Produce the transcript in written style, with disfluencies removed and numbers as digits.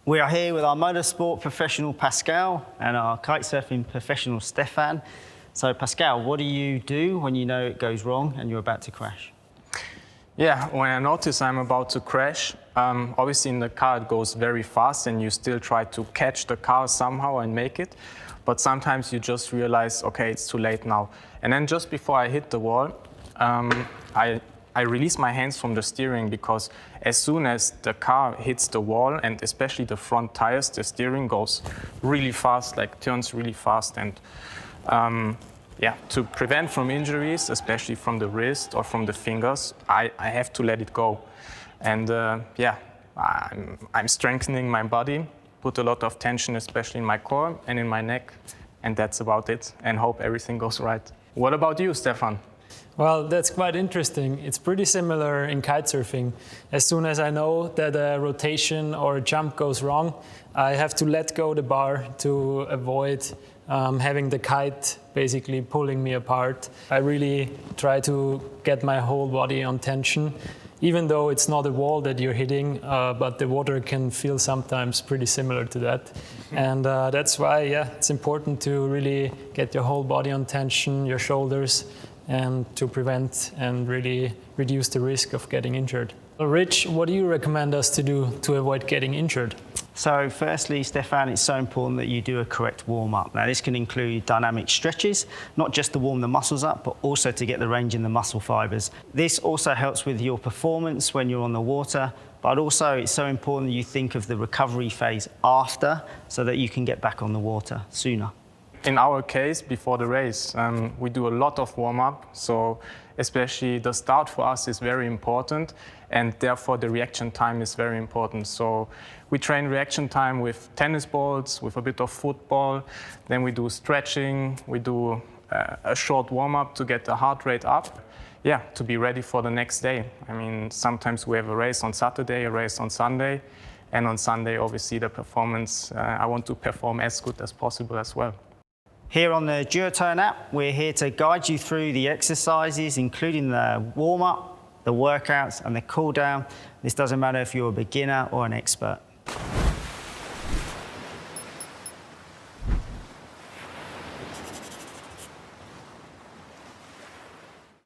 We are here with our motorsport professional Pascal and our kitesurfing professional Stefan. So Pascal, what do you do when you know it goes wrong and you're about to crash? Yeah, when I notice I'm about to crash, obviously in the car it goes very fast and you still try to catch the car somehow and make it. But sometimes you just realize, okay, it's too late now. And then just before I hit the wall, I release my hands from the steering, because as soon as the car hits the wall, and especially the front tires, the steering goes really fast, like turns really fast. And yeah, to prevent from injuries, especially from the wrist or from the fingers, I have to let it go. And yeah, I'm strengthening my body, put a lot of tension, especially in my core and in my neck, and that's about it, and hope everything goes right. What about you, Stefan? Well, that's quite interesting. It's pretty similar in kitesurfing. As soon as I know that a rotation or a jump goes wrong, I have to let go the bar to avoid having the kite basically pulling me apart. I really try to get my whole body on tension, even though it's not a wall that you're hitting, but the water can feel sometimes pretty similar to that. And that's why, yeah, it's important to really get your whole body on tension, your shoulders, and to prevent and really reduce the risk of getting injured. Rich, what do you recommend us to do to avoid getting injured? So firstly, Stefan, it's so important that you do a correct warm-up. Now this can include dynamic stretches, not just to warm the muscles up, but also to get the range in the muscle fibers. This also helps with your performance when you're on the water, but also it's so important that you think of the recovery phase after, so that you can get back on the water sooner. In our case, before the race, we do a lot of warm-up, so especially the start for us is very important, and therefore the reaction time is very important. So we train reaction time with tennis balls, with a bit of football, then we do stretching, we do a short warm-up to get the heart rate up, yeah, to be ready for the next day. I mean, sometimes we have a race on Saturday, a race on Sunday, and on Sunday, obviously, the performance, I want to perform as good as possible as well. Here on the Duotone app, we're here to guide you through the exercises, including the warm-up, the workouts and the cool-down. This doesn't matter if you're a beginner or an expert.